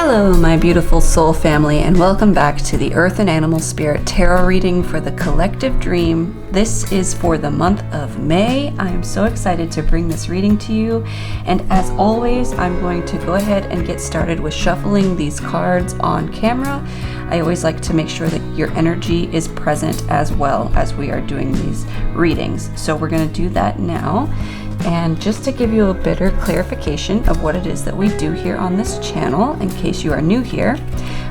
Hello, my beautiful soul family, and welcome back to the Earth and Animal Spirit Tarot reading for the Collective Dream. This is for the month of May. I am so excited to bring this reading to you, and as always, I'm going to go ahead and get started with shuffling these cards on camera. I always like to make sure that your energy is present as well as we are doing these readings. So we're going to do that now. And just to give you a better clarification of what it is that we do here on this channel, in case you are new here,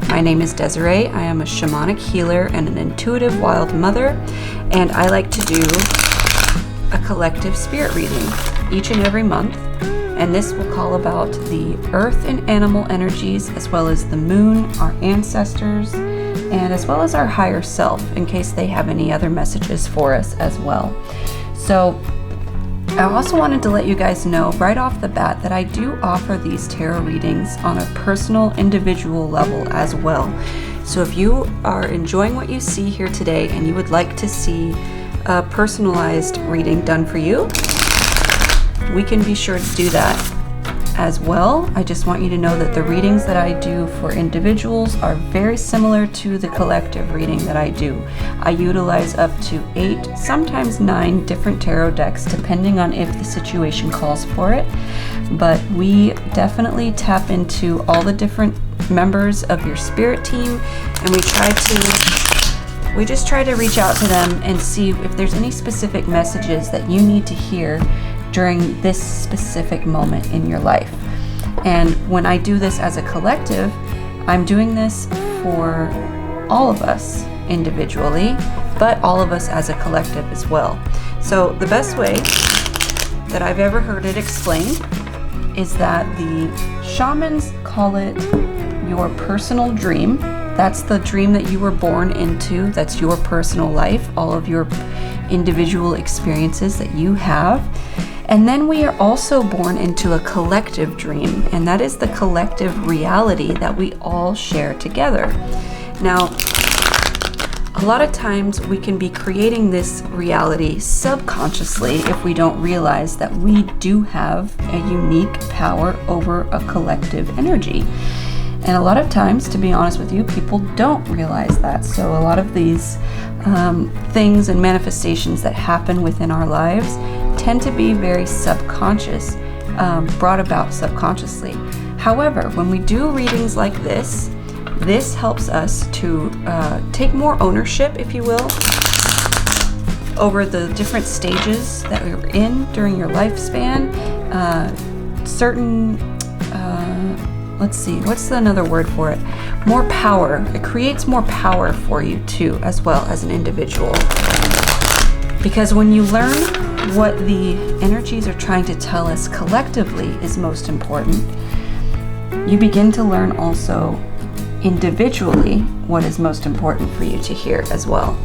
my name is Desiree. I am a shamanic healer and an intuitive wild mother, and I like to do a collective spirit reading each and every month. And this will call about the earth and animal energies, as well as the moon, our ancestors, and as well as our higher self, in case they have any other messages for us as well. So I also wanted to let you guys know right off the bat that I do offer these tarot readings on a personal, individual level as well. So if you are enjoying what you see here today and you would like to see a personalized reading done for you, we can be sure to do that as well. I just want you to know that the readings that I do for individuals are very similar to the collective reading that I do. I utilize up to 8, sometimes 9 different tarot decks, depending on if the situation calls for it. But we definitely tap into all the different members of your spirit team, and we just try to reach out to them and see if there's any specific messages that you need to hear during this specific moment in your life. And when I do this as a collective, I'm doing this for all of us individually, but all of us as a collective as well. So the best way that I've ever heard it explained is that the shamans call it your personal dream. That's the dream that you were born into. That's your personal life, all of your individual experiences that you have. And then we are also born into a collective dream, and that is the collective reality that we all share together. Now, a lot of times we can be creating this reality subconsciously if we don't realize that we do have a unique power over a collective energy. And a lot of times, to be honest with you, people don't realize that. So a lot of these things and manifestations that happen within our lives tend to be very subconscious, brought about subconsciously. However, when we do readings like this helps us to take more ownership, if you will, over the different stages that we were in during your lifespan. Let's see, what's another word for it? More power. It creates more power for you too, as well as an individual. Because when you learn what the energies are trying to tell us collectively is most important, you begin to learn also individually what is most important for you to hear as well.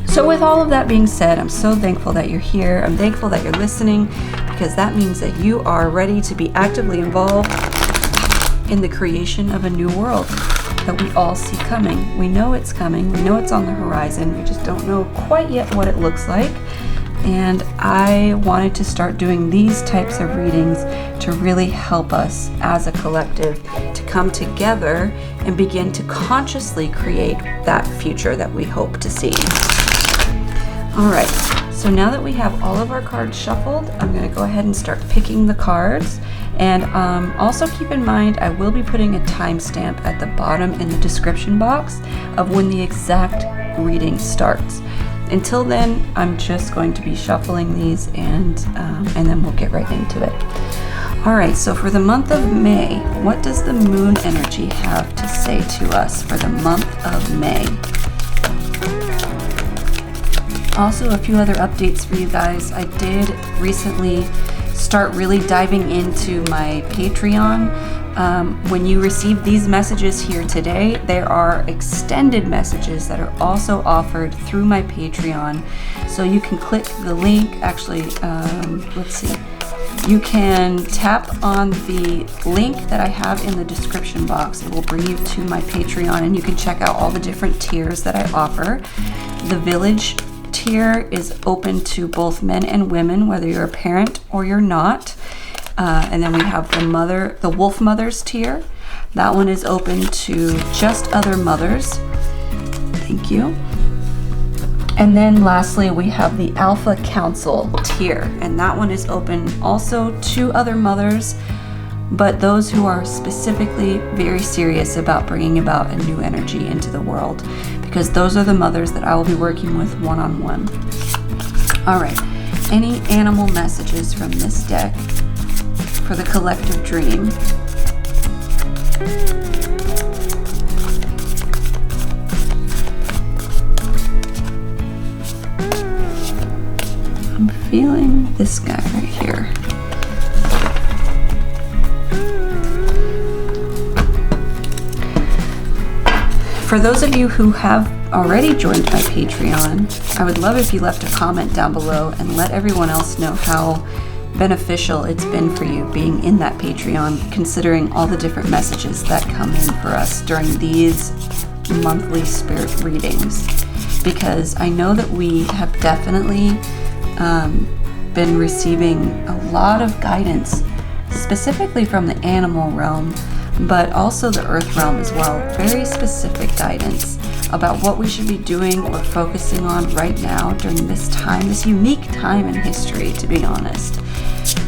So with all of that being said, I'm so thankful that you're here. I'm thankful that you're listening, because that means that you are ready to be actively involved in the creation of a new world that we all see coming. We know it's coming. We know it's on the horizon. We just don't know quite yet what it looks like. And I wanted to start doing these types of readings to really help us as a collective to come together and begin to consciously create that future that we hope to see. All right, so now that we have all of our cards shuffled, I'm going to go ahead and start picking the cards. And also keep in mind, I will be putting a timestamp at the bottom in the description box of when the exact reading starts. Until then, I'm just going to be shuffling these, and then we'll get right into it. All right, so for the month of May, what does the moon energy have to say to us for the month of May? Also, a few other updates for you guys. I did recently start really diving into my Patreon. When you receive these messages here today, there are extended messages that are also offered through my Patreon. So you can click the link. Actually, let's see. You can tap on the link that I have in the description box. It will bring you to my Patreon, and you can check out all the different tiers that I offer. The Village tier is open to both men and women, whether you're a parent or you're not. And then we have the Wolf Mothers tier. That one is open to just other mothers. Thank you. And then lastly, we have the Alpha Council tier, and that one is open also to other mothers, but those who are specifically very serious about bringing about a new energy into the world, because those are the mothers that I will be working with one-on-one. All right, any animal messages from this deck for the collective dream? I'm feeling this guy right here. For those of you who have already joined my Patreon, I would love if you left a comment down below and let everyone else know how beneficial it's been for you being in that Patreon, considering all the different messages that come in for us during these monthly spirit readings. Because I know that we have definitely been receiving a lot of guidance, specifically from the animal realm, but also the earth realm as well. Very specific guidance about what we should be doing or focusing on right now during this time, this unique time in history, to be honest.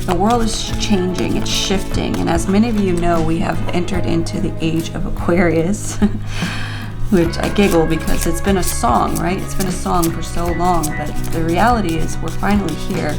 The world is changing, it's shifting, and as many of you know, we have entered into the age of Aquarius, which I giggle because it's been a song, right? It's been a song for so long, but the reality is we're finally here.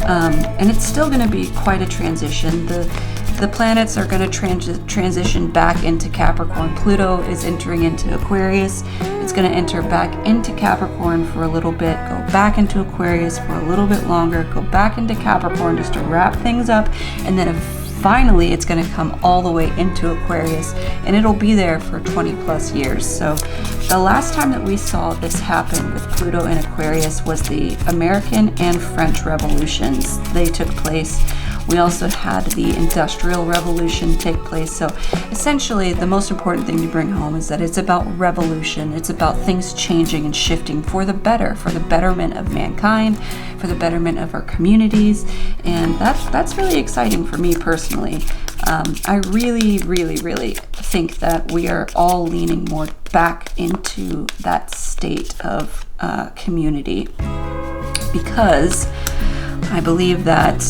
And it's still going to be quite a transition. The planets are going to transition back into Capricorn. Pluto is entering into Aquarius. It's going to enter back into Capricorn for a little bit, go back into Aquarius for a little bit longer, go back into Capricorn just to wrap things up, and then finally it's going to come all the way into Aquarius, and it'll be there for 20 plus years. So the last time that we saw this happen with Pluto in Aquarius was the American and French revolutions. They took place. We also had the Industrial Revolution take place. So essentially, the most important thing to bring home is that it's about revolution. It's about things changing and shifting for the better, for the betterment of mankind, for the betterment of our communities. And that's really exciting for me personally. I really think that we are all leaning more back into that state of community, because I believe that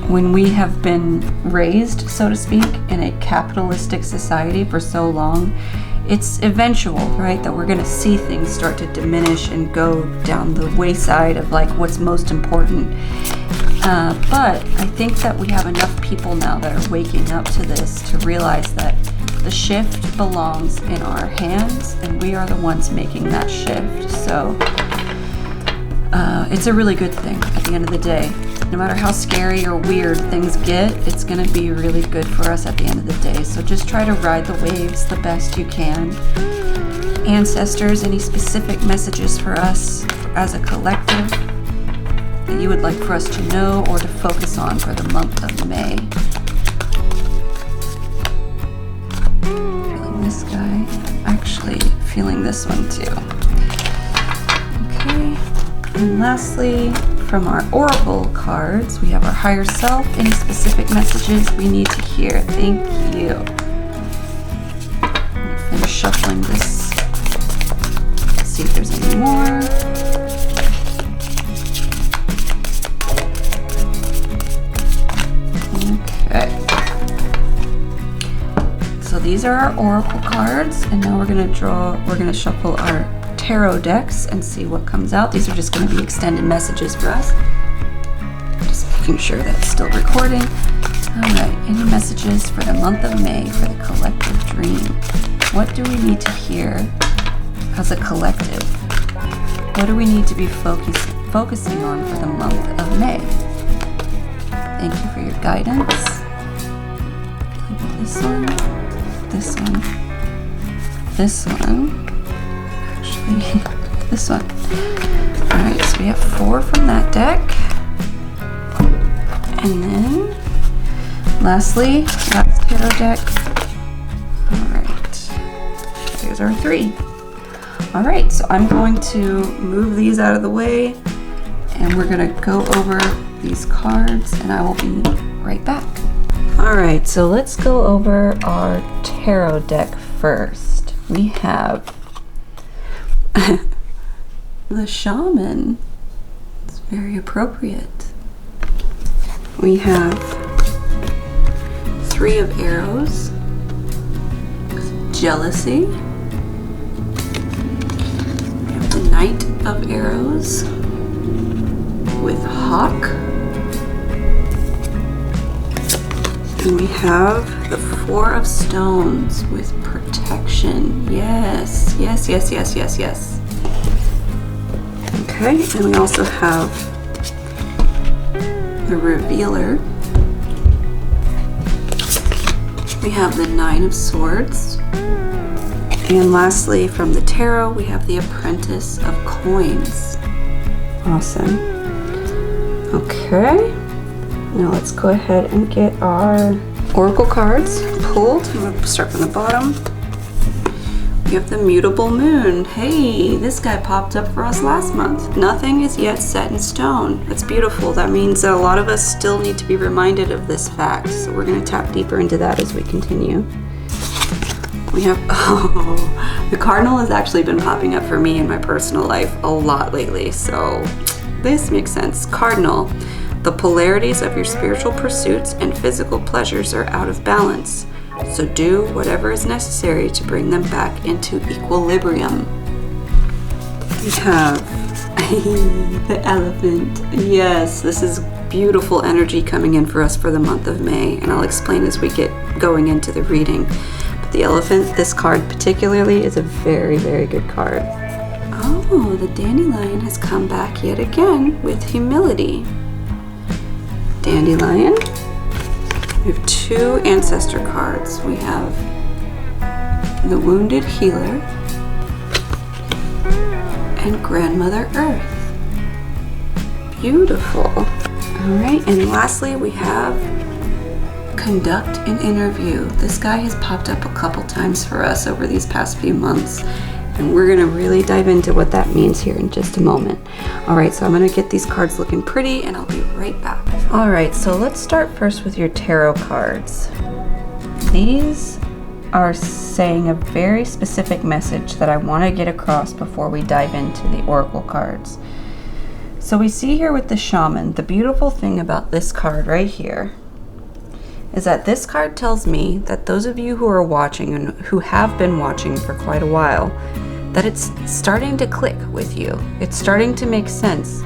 when we have been raised, so to speak, in a capitalistic society for so long, it's eventual, right, that we're going to see things start to diminish and go down the wayside of like what's most important. But I think that we have enough people now that are waking up to this to realize that the shift belongs in our hands, and we are the ones making that shift. So it's a really good thing at the end of the day. No matter how scary or weird things get, it's going to be really good for us at the end of the day. So just try to ride the waves the best you can. Ancestors, any specific messages for us as a collective that you would like for us to know or to focus on for the month of May? Feeling this guy. Actually, feeling this one too. Okay. And lastly, from our oracle cards, we have our higher self. Any specific messages we need to hear? Thank you. I'm going to finish shuffling this. Let's see if there's any more. Okay. So these are our oracle cards, and now we're going to shuffle our tarot decks and see what comes out. These are just going to be extended messages for us. Just making sure that's still recording. All right, any messages for the month of May for the collective dream? What do we need to hear as a collective? What do we need to be focusing on for the month of May? Thank you for your guidance. This one, this one, this one. This one. Alright, so we have 4 from that deck. And then, lastly, last tarot deck. Alright, here's our 3. Alright, so I'm going to move these out of the way, and we're going to go over these cards, and I will be right back. Alright, so let's go over our tarot deck first. We have the shaman. It's very appropriate. We have 3 of arrows, jealousy. We have the Knight of Arrows with hawk. And we have the 4 of Stones with protection. Yes, yes, yes, yes, yes, yes. Okay, and we also have the Revealer. We have the 9 of Swords. And lastly, from the tarot, we have the Apprentice of Coins. Awesome. Okay. Now let's go ahead and get our oracle cards pulled. I'm going to start from the bottom. We have the Mutable Moon. Hey, this guy popped up for us last month. Nothing is yet set in stone. That's beautiful. That means that a lot of us still need to be reminded of this fact. So we're going to tap deeper into that as we continue. We have, the Cardinal has actually been popping up for me in my personal life a lot lately. So this makes sense. Cardinal. The polarities of your spiritual pursuits and physical pleasures are out of balance, so do whatever is necessary to bring them back into equilibrium. We have the Elephant. Yes, this is beautiful energy coming in for us for the month of May, and I'll explain as we get going into the reading. But the Elephant, this card particularly, is a very, very good card. Oh, the Dandelion has come back yet again with humility. Dandelion. We have 2 ancestor cards. We have the Wounded Healer and Grandmother Earth. Beautiful. All right, and lastly we have Conduct an Interview. This guy has popped up a couple times for us over these past few months, and we're going to really dive into what that means here in just a moment. All right, so I'm going to get these cards looking pretty, and I'll be right back. All right, so let's start first with your tarot cards. These are saying a very specific message that I want to get across before we dive into the oracle cards. So we see here with the shaman, the beautiful thing about this card right here is that this card tells me that those of you who are watching and who have been watching for quite a while, that it's starting to click with you. It's starting to make sense.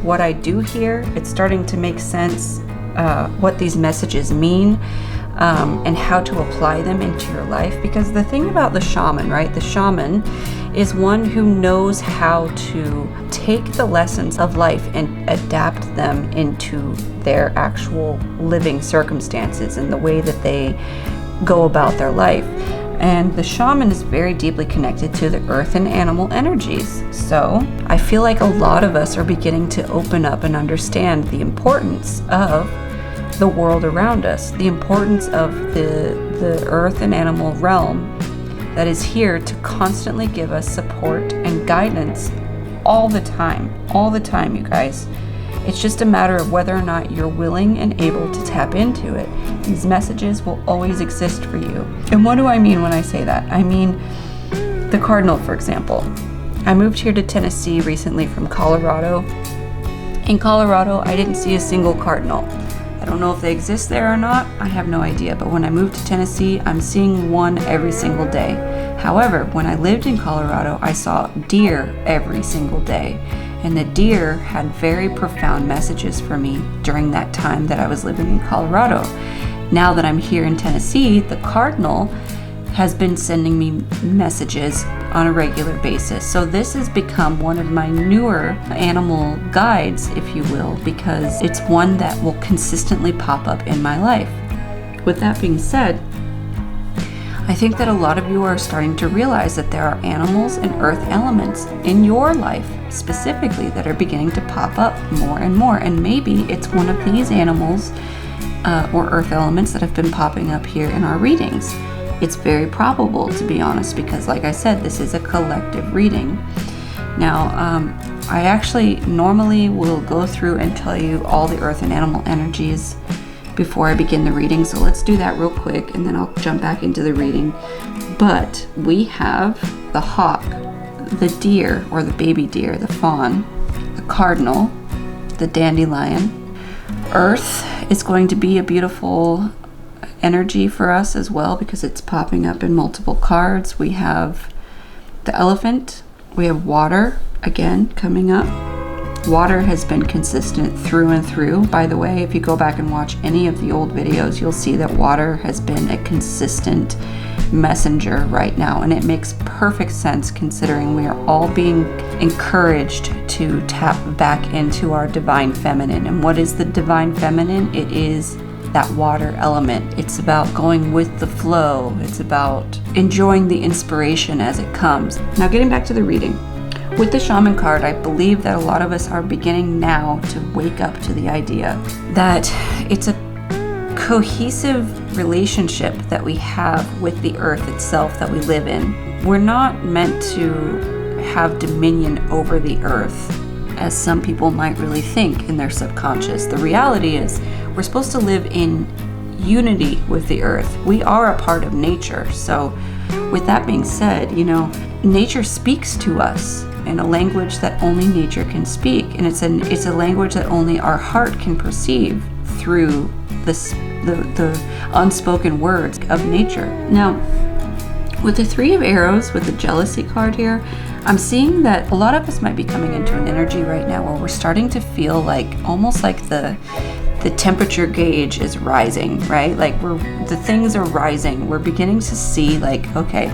What I do here, it's starting to make sense what these messages mean and how to apply them into your life. Because the thing about the shaman, right? The shaman is one who knows how to take the lessons of life and adapt them into their actual living circumstances and the way that they go about their life. And the shaman is very deeply connected to the earth and animal energies. So I feel like a lot of us are beginning to open up and understand the importance of the world around us, the importance of the earth and animal realm that is here to constantly give us support and guidance all the time, you guys. It's just a matter of whether or not you're willing and able to tap into it. These messages will always exist for you. And what do I mean when I say that? I mean, the Cardinal, for example. I moved here to Tennessee recently from Colorado. In Colorado, I didn't see a single Cardinal. I don't know if they exist there or not. I have no idea. But when I moved to Tennessee, I'm seeing one every single day. However, when I lived in Colorado, I saw deer every single day. And the deer had very profound messages for me during that time that I was living in Colorado. Now that I'm here in Tennessee, the Cardinal has been sending me messages on a regular basis. So this has become one of my newer animal guides, if you will, because it's one that will consistently pop up in my life. With that being said, I think that a lot of you are starting to realize that there are animals and earth elements in your life specifically that are beginning to pop up more and more. And maybe it's one of these animals or earth elements that have been popping up here in our readings. It's very probable, to be honest, because like I said, this is a collective reading. Now, I actually normally will go through and tell you all the earth and animal energies before I begin the reading. So let's do that real quick and then I'll jump back into the reading. But we have the hawk, the deer or the baby deer, the fawn, the cardinal, the dandelion. Earth is going to be a beautiful energy for us as well because it's popping up in multiple cards. We have the elephant, we have water again coming up. Water has been consistent through and through. By the way, if you go back and watch any of the old videos, you'll see that water has been a consistent messenger right now, and it makes perfect sense considering we are all being encouraged to tap back into our divine feminine. And what is the divine feminine? It is that water element. It's about going with the flow. It's about enjoying the inspiration as it comes. Now, getting back to the reading. With the shaman card, I believe that a lot of us are beginning now to wake up to the idea that it's a cohesive relationship that we have with the earth itself that we live in. We're not meant to have dominion over the earth, as some people might really think in their subconscious. The reality is we're supposed to live in unity with the earth. We are a part of nature. So with that being said, nature speaks to us in a language that only nature can speak. And it's a language that only our heart can perceive through the unspoken words of nature. Now, with the Three of Arrows, with the jealousy card here, I'm seeing that a lot of us might be coming into an energy right now where we're starting to feel like almost like the temperature gauge is rising, right? Like the things are rising. We're beginning to see like, okay,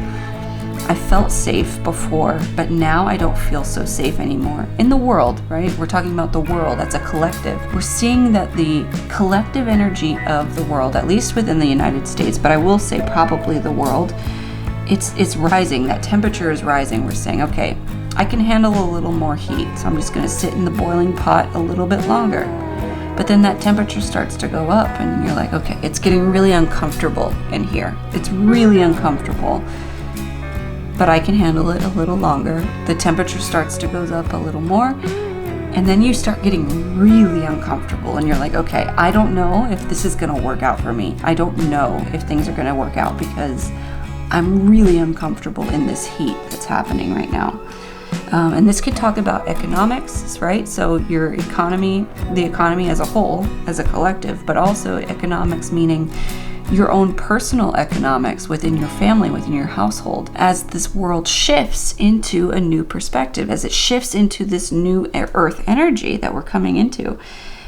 I felt safe before, but now I don't feel so safe anymore. In the world, right? We're talking about the world. That's a collective. We're seeing that the collective energy of the world, at least within the United States, but I will say probably the world, it's rising. That temperature is rising. We're saying, okay, I can handle a little more heat, so I'm just going to sit in the boiling pot a little bit longer. But then that temperature starts to go up and you're like, okay, it's getting really uncomfortable in here. It's really uncomfortable, but I can handle it a little longer. The temperature starts to go up a little more, and then you start getting really uncomfortable and you're like, okay, I don't know if this is going to work out for me. I don't know if things are going to work out because I'm really uncomfortable in this heat that's happening right now. And this could talk about economics, right? So your economy, the economy as a whole, as a collective, but also economics meaning your own personal economics within your family, within your household, as this world shifts into a new perspective, as it shifts into this new earth energy that we're coming into.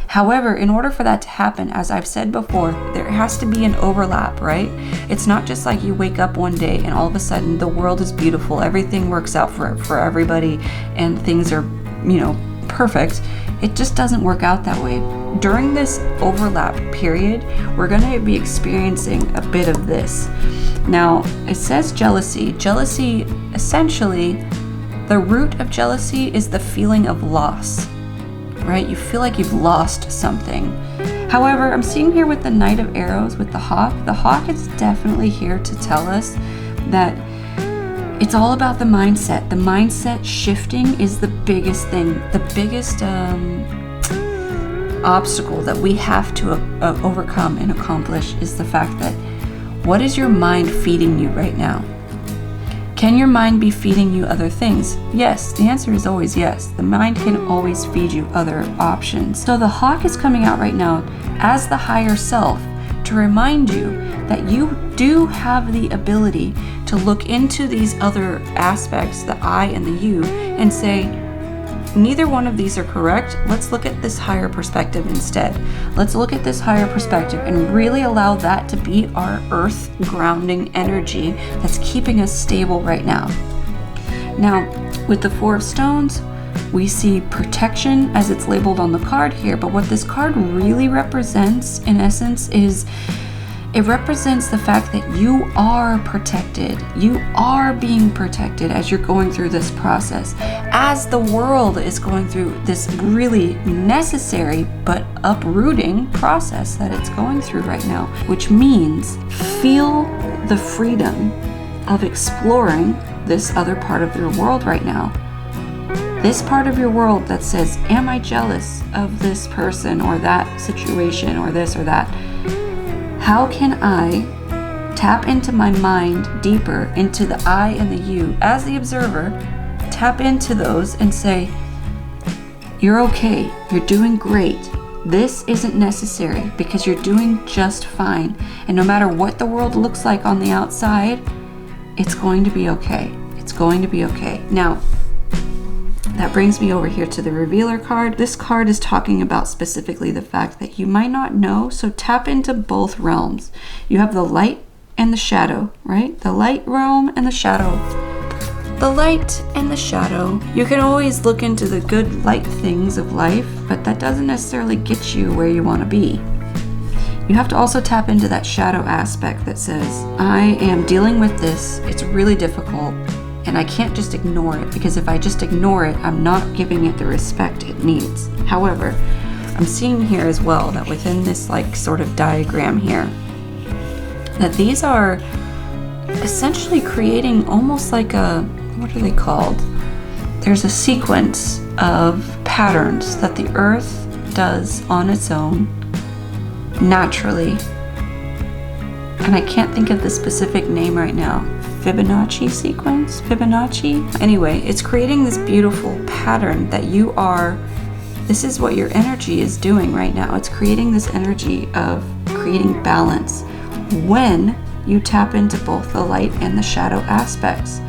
However, in order for that to happen, as I've said before, there has to be an overlap, right? It's not just like you wake up one day and all of a sudden the world is beautiful, everything works out for everybody, and things are, perfect. It just doesn't work out that way. During this overlap period, we're going to be experiencing a bit of this. Now, it says jealousy. Jealousy, essentially, the root of jealousy is the feeling of loss. Right? You feel like you've lost something. However, I'm seeing here with the Knight of Arrows, with the hawk is definitely here to tell us that it's all about the mindset. The mindset shifting is the biggest thing, the biggest obstacle that we have to overcome and accomplish is the fact that what is your mind feeding you right now? Can your mind be feeding you other things? Yes, the answer is always yes. The mind can always feed you other options. So the hawk is coming out right now as the higher self to remind you that you do have the ability to look into these other aspects, the I and the you, and say, neither one of these are correct. Let's look at this higher perspective instead. Let's look at this higher perspective and really allow that to be our earth grounding energy that's keeping us stable right now. Now, with the Four of Stones, we see protection as it's labeled on the card here, but what this card really represents, in essence, is it represents the fact that you are protected. You are being protected as you're going through this process. As the world is going through this really necessary but uprooting process that it's going through right now, which means feel the freedom of exploring this other part of your world right now. This part of your world that says, am I jealous of this person or that situation or this or that? How can I tap into my mind deeper, into the I and the you, as the observer, tap into those and say, you're okay, you're doing great. This isn't necessary because you're doing just fine. And no matter what the world looks like on the outside, it's going to be okay. It's going to be okay. Now, that brings me over here to the Revealer card. This card is talking about specifically the fact that you might not know, so tap into both realms. You have the light and the shadow, right? The light realm and the shadow. The light and the shadow. You can always look into the good light things of life, but that doesn't necessarily get you where you want to be. You have to also tap into that shadow aspect that says, I am dealing with this, it's really difficult, and I can't just ignore it, because if I just ignore it, I'm not giving it the respect it needs. However, I'm seeing here as well that within this like sort of diagram here, that these are essentially creating almost like a, what are they called? There's a sequence of patterns that the earth does on its own, naturally. And I can't think of the specific name right now. Fibonacci sequence? Fibonacci? Anyway, it's creating this beautiful pattern that you are, this is what your energy is doing right now. It's creating this energy of creating balance when you tap into both the light and the shadow aspects.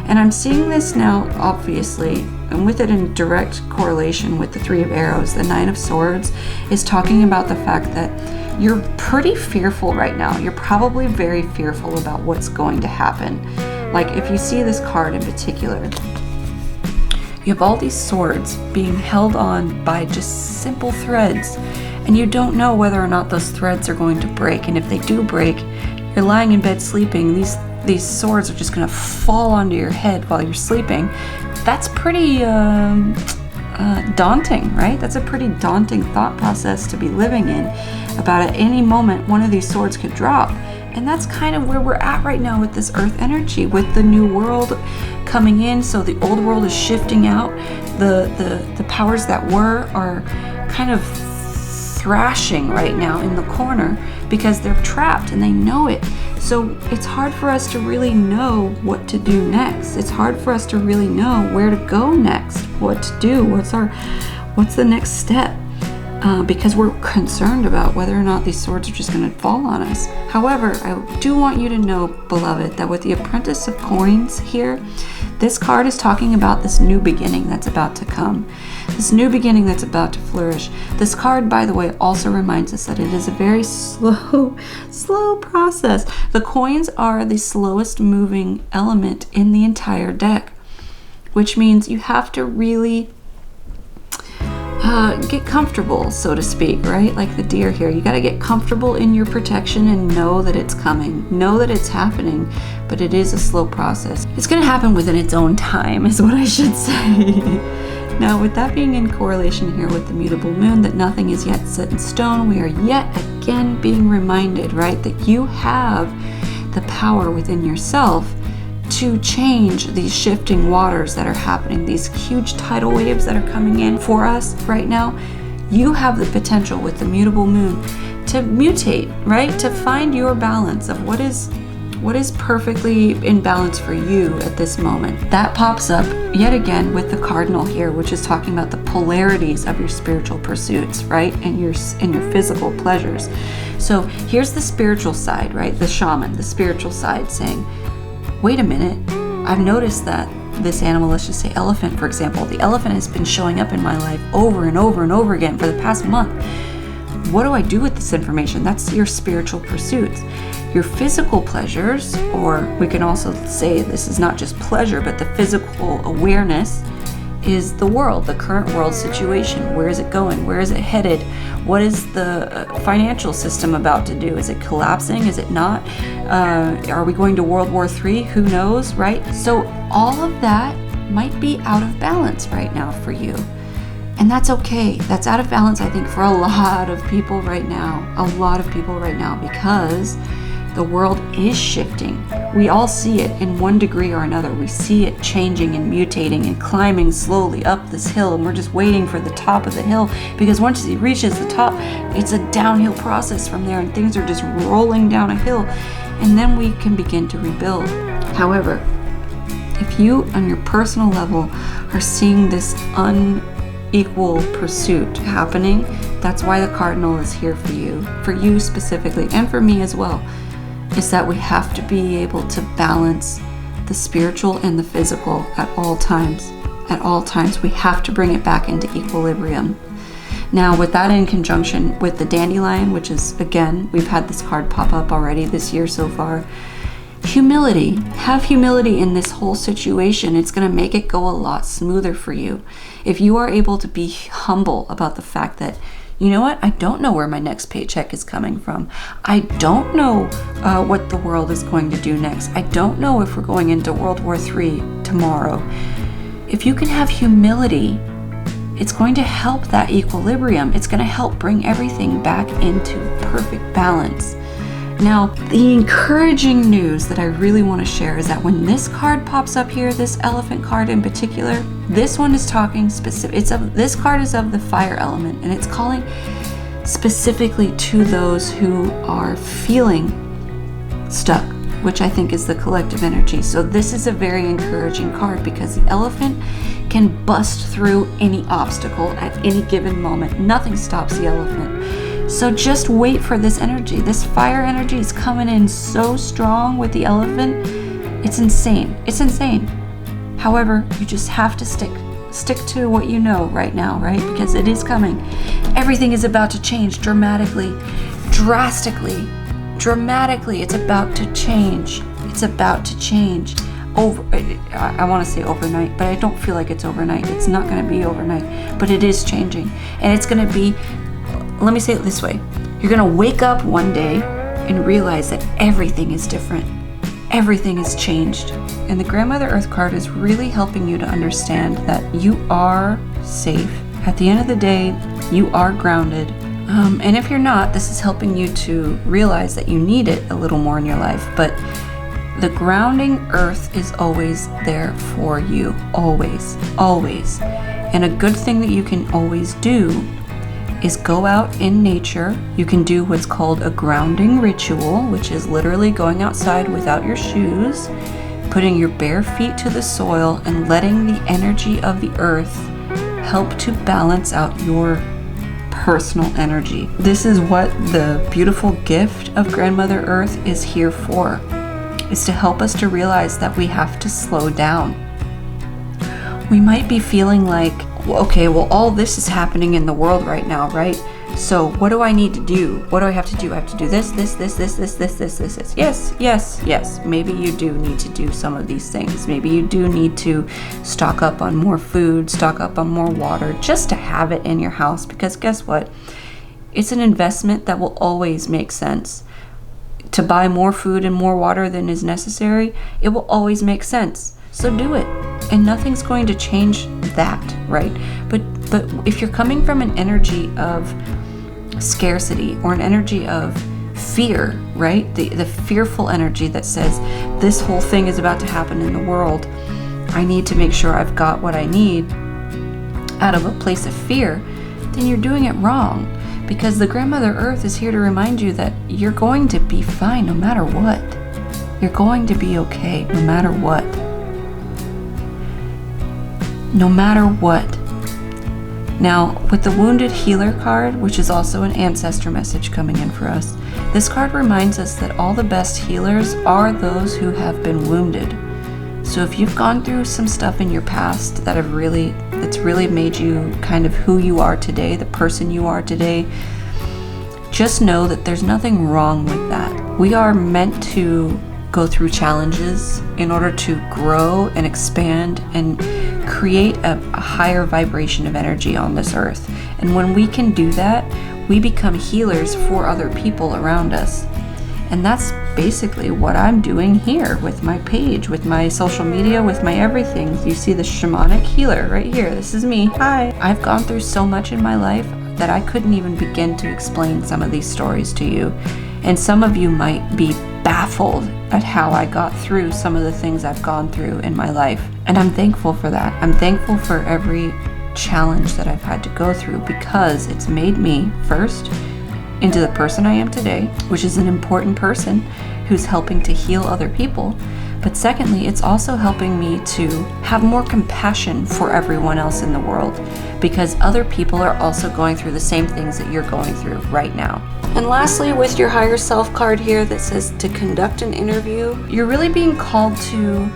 And I'm seeing this now, obviously, and with it in direct correlation with the Three of Arrows, the Nine of Swords is talking about the fact that you're pretty fearful right now. You're probably very fearful about what's going to happen. Like if you see this card in particular, you have all these swords being held on by just simple threads, and you don't know whether or not those threads are going to break. And if they do break, you're lying in bed sleeping, these swords are just going to fall onto your head while you're sleeping. That's pretty daunting, right? That's a pretty daunting thought process to be living in. About at any moment, one of these swords could drop. And that's kind of where we're at right now with this earth energy, with the new world coming in. So the old world is shifting out. The powers that were are kind of thrashing right now in the corner because they're trapped and they know it. So it's hard for us to really know what to do next. It's hard for us to really know where to go next, what to do, what's the next step, because we're concerned about whether or not these swords are just going to fall on us. However, I do want you to know, beloved, that with the Apprentice of Coins here, this card is talking about this new beginning that's about to come. This new beginning that's about to flourish. This card, by the way, also reminds us that it is a very slow process. The coins are the slowest moving element in the entire deck, which means you have to really get comfortable, so to speak, right? Like the deer here. You got to get comfortable in your protection and know that it's coming. Know that it's happening, but it is a slow process. It's going to happen within its own time, is what I should say. Now, with that being in correlation here with the mutable moon, that nothing is yet set in stone, we are yet again being reminded, right, that you have the power within yourself to change these shifting waters that are happening, these huge tidal waves that are coming in for us right now. You have the potential with the mutable moon to mutate, right, to find your balance of what is perfectly in balance for you at this moment. That pops up yet again with the Cardinal here, which is talking about the polarities of your spiritual pursuits, right? And your physical pleasures. So here's the spiritual side, right? The shaman, the spiritual side saying, wait a minute, I've noticed that this animal, let's just say elephant, for example, the elephant has been showing up in my life over and over and over again for the past month. What do I do with this information? That's your spiritual pursuits. Your physical pleasures, or we can also say this is not just pleasure, but the physical awareness is the world, the current world situation. Where is it going? Where is it headed? What is the financial system about to do? Is it collapsing? Is it not? Are we going to World War III? Who knows, right? So all of that might be out of balance right now for you. And that's okay. That's out of balance, I think, for a lot of people right now. A lot of people right now, because The world is shifting. We all see it in one degree or another. We see it changing and mutating and climbing slowly up this hill, and we're just waiting for the top of the hill, because once it reaches the top, it's a downhill process from there, and things are just rolling down a hill, and then we can begin to rebuild. However, if you on your personal level are seeing this unequal pursuit happening, that's why the Cardinal is here for you specifically, and for me as well, is that we have to be able to balance the spiritual and the physical at all times. At all times, we have to bring it back into equilibrium. Now, with that in conjunction with the Dandelion, which is, again, we've had this card pop up already this year so far, humility. Have humility in this whole situation. It's going to make it go a lot smoother for you. If you are able to be humble about the fact that, you know what, I don't know where my next paycheck is coming from. I don't know what the world is going to do next. I don't know if we're going into World War III tomorrow. If you can have humility, it's going to help that equilibrium. It's going to help bring everything back into perfect balance. Now, the encouraging news that I really want to share is that when this card pops up here, this elephant card in particular, this one is talking this card is of the fire element, and it's calling specifically to those who are feeling stuck, which I think is the collective energy. So this is a very encouraging card, because the elephant can bust through any obstacle at any given moment. Nothing stops the elephant. So just wait for this energy. This fire energy is coming in so strong with the elephant. It's insane. It's insane. However, you just have to stick to what you know right now, right? Because it is coming. Everything is about to change dramatically, drastically, dramatically. It's about to change. It's about to change. I want to say overnight, but I don't feel like it's overnight. It's not going to be overnight, but it is changing. And it's going to be, let me say it this way. You're going to wake up one day and realize that everything is different. Everything has changed. And the Grandmother Earth card is really helping you to understand that you are safe. At the end of the day, you are grounded. And if you're not, this is helping you to realize that you need it a little more in your life. But the grounding earth is always there for you. Always. Always. And a good thing that you can always do is go out in nature. You can do what's called a grounding ritual, which is literally going outside without your shoes, putting your bare feet to the soil, and letting the energy of the earth help to balance out your personal energy. This is what the beautiful gift of Grandmother Earth is here for, is to help us to realize that we have to slow down. We might be feeling like, okay, well, all this is happening in the world right now, right? So what do I need to do? What do I have to do? I have to do this. Yes. Maybe you do need to do some of these things. Maybe you do need to stock up on more food, stock up on more water, just to have it in your house. Because guess what? It's an investment that will always make sense. To buy more food and more water than is necessary, it will always make sense. So do it. And nothing's going to change that, right? But if you're coming from an energy of scarcity or an energy of fear, right? The fearful energy that says this whole thing is about to happen in the world. I need to make sure I've got what I need out of a place of fear, then you're doing it wrong. Because the Grandmother Earth is here to remind you that you're going to be fine no matter what. You're going to be okay no matter what. No matter what. Now, with the Wounded Healer card, which is also an ancestor message coming in for us, this card reminds us that all the best healers are those who have been wounded. So if you've gone through some stuff in your past that's really made you kind of who you are today, the person you are today, just know that there's nothing wrong with that. We are meant to go through challenges in order to grow and expand and create a higher vibration of energy on this earth. And when we can do that, we become healers for other people around us. And that's basically what I'm doing here with my page, with my social media, with my everything. You see the shamanic healer right here. This is me. Hi. I've gone through so much in my life that I couldn't even begin to explain some of these stories to you. And some of you might be baffled at how I got through some of the things I've gone through in my life. And I'm thankful for that. I'm thankful for every challenge that I've had to go through, because it's made me, first, into the person I am today, which is an important person who's helping to heal other people. But secondly, it's also helping me to have more compassion for everyone else in the world, because other people are also going through the same things that you're going through right now. And lastly, with your higher self card here that says to conduct an interview, you're really being called to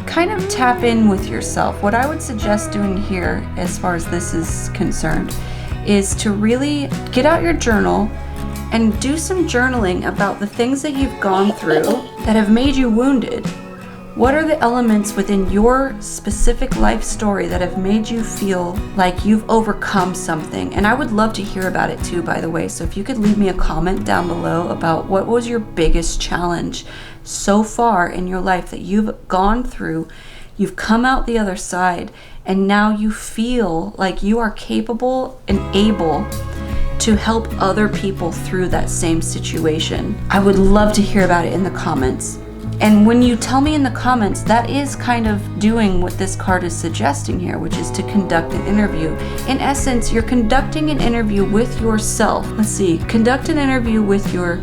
kind of tap in with yourself. What I would suggest doing here, as far as this is concerned, is to really get out your journal and do some journaling about the things that you've gone through that have made you wounded. What are the elements within your specific life story that have made you feel like you've overcome something? And I would love to hear about it too, by the way. So if you could leave me a comment down below about what was your biggest challenge so far in your life that you've gone through, you've come out the other side, and now you feel like you are capable and able to help other people through that same situation. I would love to hear about it in the comments. And when you tell me in the comments, that is kind of doing what this card is suggesting here, which is to conduct an interview. In essence, you're conducting an interview with yourself. Let's see, conduct an interview with your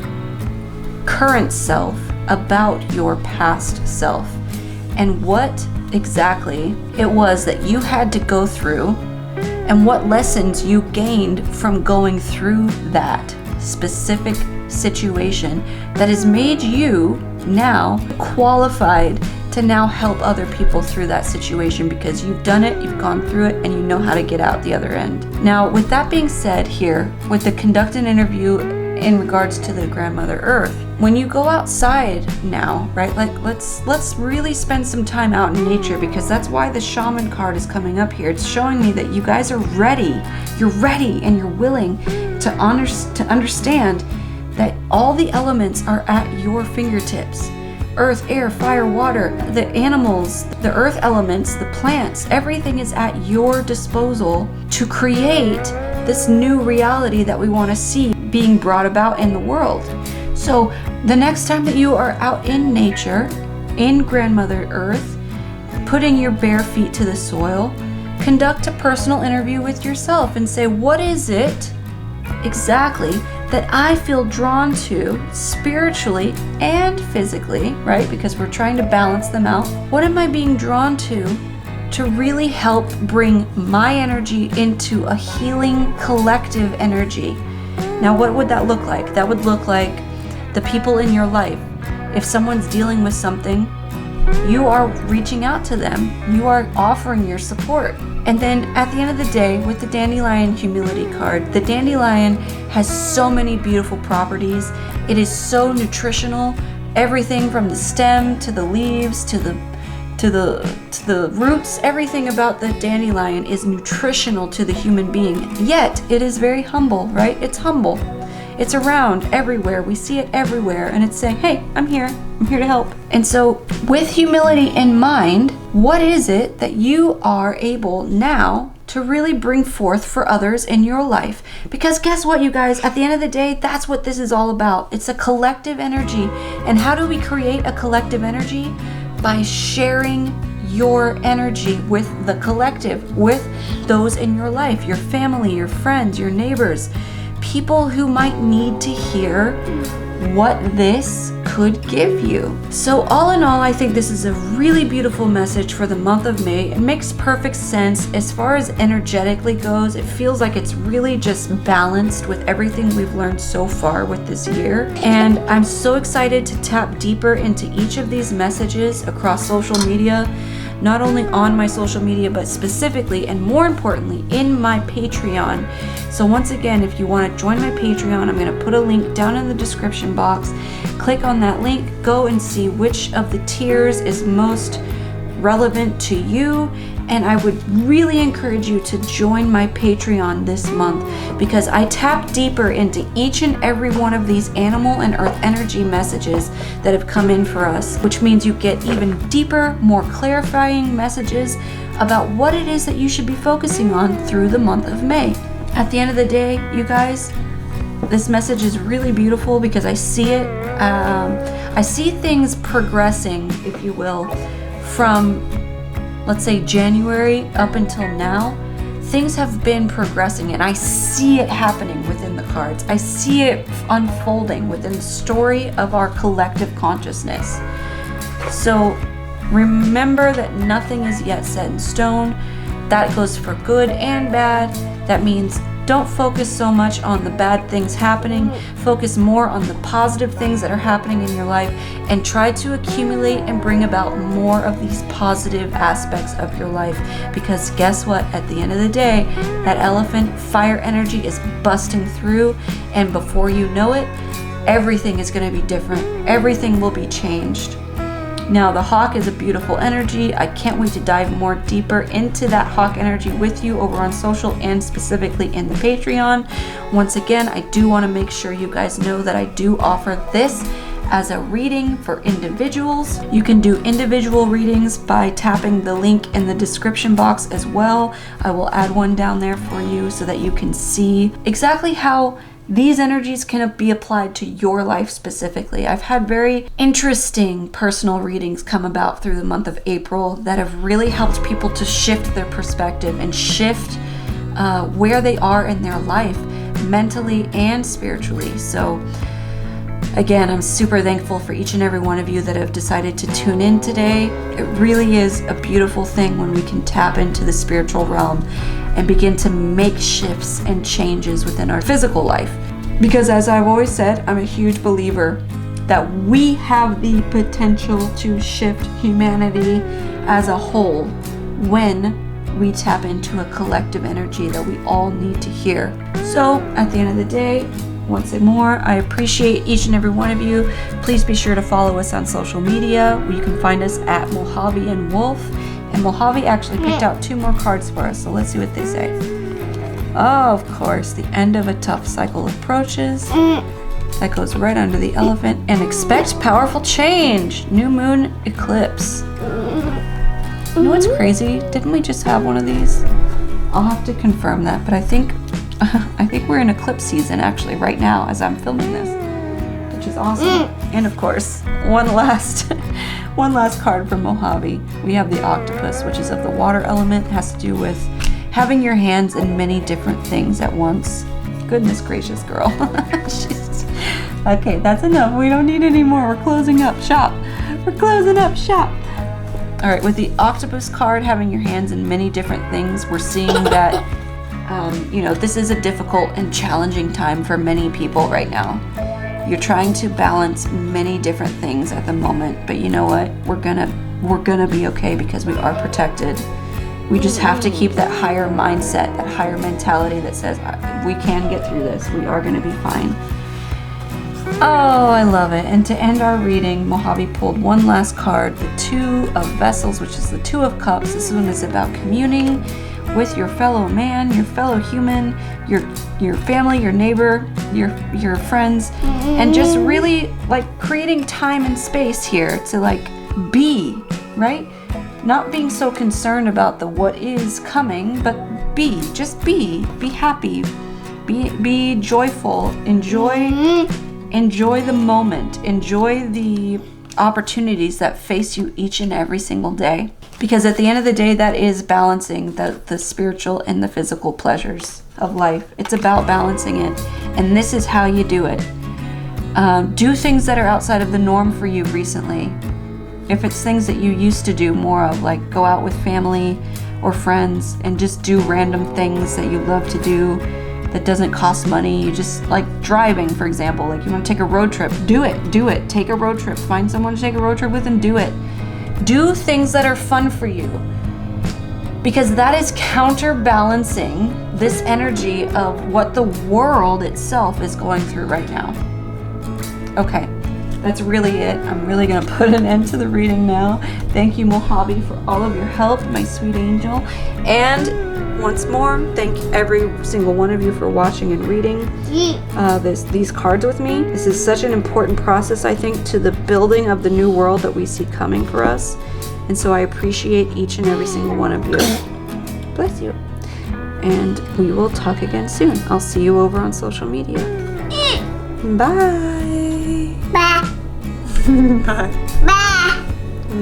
current self about your past self and what exactly it was that you had to go through, and what lessons you gained from going through that specific situation that has made you now qualified to now help other people through that situation, because you've done it, you've gone through it, and you know how to get out the other end. Now, with that being said here, with the conduct an interview in regards to the Grandmother Earth, when you go outside now, right, like let's really spend some time out in nature, because that's why the Shaman card is coming up here. It's showing me that you guys are ready. You're ready and you're willing to understand that all the elements are at your fingertips. Earth, air, fire, water, the animals, the earth elements, the plants, everything is at your disposal to create this new reality that we want to see being brought about in the world. So the next time that you are out in nature, in Grandmother Earth, putting your bare feet to the soil, conduct a personal interview with yourself and say, what is it exactly that I feel drawn to spiritually and physically, right? Because we're trying to balance them out. What am I being drawn to really help bring my energy into a healing collective energy? Now, what would that look like? That would look like the people in your life. If someone's dealing with something, you are reaching out to them. You are offering your support. And then at the end of the day, with the Dandelion Humility card, the Dandelion has so many beautiful properties. It is so nutritional. Everything from the stem to the leaves to the roots, everything about the dandelion is nutritional to the human being. Yet it is very humble, right? It's humble. It's around everywhere. We see it everywhere, and it's saying, hey, I'm here to help. And so with humility in mind, what is it that you are able now to really bring forth for others in your life? Because guess what, you guys, at the end of the day, that's what this is all about. It's a collective energy. And how do we create a collective energy? By sharing your energy with the collective, with those in your life, your family, your friends, your neighbors, people who might need to hear what this could give you. So all in all, I think this is a really beautiful message for the month of May. It makes perfect sense as far as energetically goes. It feels like it's really just balanced with everything we've learned so far with this year. And I'm so excited to tap deeper into each of these messages across social media, not only on my social media, but specifically and more importantly in my Patreon. So once again, if you want to join my Patreon, I'm going to put a link down in the description box. Click on that link, go and see which of the tiers is most relevant to you. And I would really encourage you to join my Patreon this month, because I tap deeper into each and every one of these animal and earth energy messages that have come in for us, which means you get even deeper, more clarifying messages about what it is that you should be focusing on through the month of May. At the end of the day, you guys, this message is really beautiful because I see it. I see things progressing, if you will, from, let's say, January up until now. Things have been progressing, and I see it happening within the cards. I see it unfolding within the story of our collective consciousness. So remember that nothing is yet set in stone. That goes for good and bad. That means don't focus so much on the bad things happening. Focus more on the positive things that are happening in your life, and try to accumulate and bring about more of these positive aspects of your life. Because guess what? At the end of the day, that elephant fire energy is busting through, and before you know it, everything is going to be different. Everything will be changed. Now, the hawk is a beautiful energy. I can't wait to dive more deeper into that hawk energy with you over on social and specifically in the Patreon. Once again, I do want to make sure you guys know that I do offer this as a reading for individuals. You can do individual readings by tapping the link in the description box as well. I will add one down there for you so that you can see exactly how these energies can be applied to your life specifically. I've had very interesting personal readings come about through the month of April that have really helped people to shift their perspective and shift where they are in their life, mentally and spiritually. So again, I'm super thankful for each and every one of you that have decided to tune in today. It really is a beautiful thing when we can tap into the spiritual realm and begin to make shifts and changes within our physical life. Because as I've always said, I'm a huge believer that we have the potential to shift humanity as a whole when we tap into a collective energy that we all need to hear. So at the end of the day, once more, I appreciate each and every one of you. Please be sure to follow us on social media, where you can find us at Mojave and Wolf. And Mojave actually picked out 2 more cards for us, so let's see what they say. Oh, of course, the end of a tough cycle approaches. That goes right under the elephant. And expect powerful change. New moon eclipse. You know what's crazy? Didn't we just have one of these? I'll have to confirm that, but I think we're in eclipse season actually right now as I'm filming this, which is awesome. And of course, one last card from Mojave. We have the octopus, which is of the water element. It has to do with having your hands in many different things at once. Goodness gracious, girl. Okay, that's enough. We don't need any more. We're closing up shop. We're closing up shop. All right, with the octopus card, having your hands in many different things, we're seeing that this is a difficult and challenging time for many people right now. You're trying to balance many different things at the moment, but you know what? We're gonna be okay because we are protected. We just have to keep that higher mindset, that higher mentality that says we can get through this. We are gonna be fine. Oh, I love it. And to end our reading, Mojave pulled one last card, the 2 of Vessels, which is the 2 of Cups. This one is about communing with your fellow man, your fellow human, your family, your neighbor, your friends, and just really like creating time and space here to like be, right? Not being so concerned about the what is coming, but just be happy, be joyful, enjoy the moment, enjoy the opportunities that face you each and every single day. Because at the end of the day, that is balancing the spiritual and the physical pleasures of life. It's about balancing it. And this is how you do it. Do things that are outside of the norm for you recently. If it's things that you used to do more of, like go out with family or friends and just do random things that you love to do that doesn't cost money. You just like driving, for example, like you want to take a road trip, do it. Take a road trip, find someone to take a road trip with and do it. Do things that are fun for you, because that is counterbalancing this energy of what the world itself is going through right now. Okay, that's really it. I'm really gonna put an end to the reading now. Thank you, Mojave, for all of your help, my sweet angel. And once more, thank every single one of you for watching and reading these cards with me. This is such an important process, I think, to the building of the new world that we see coming for us. And so I appreciate each and every single one of you. Bless you. And we will talk again soon. I'll see you over on social media. Bye. Bye. Bye. Bye.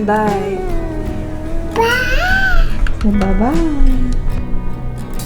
Bye. Bye. Bye-bye.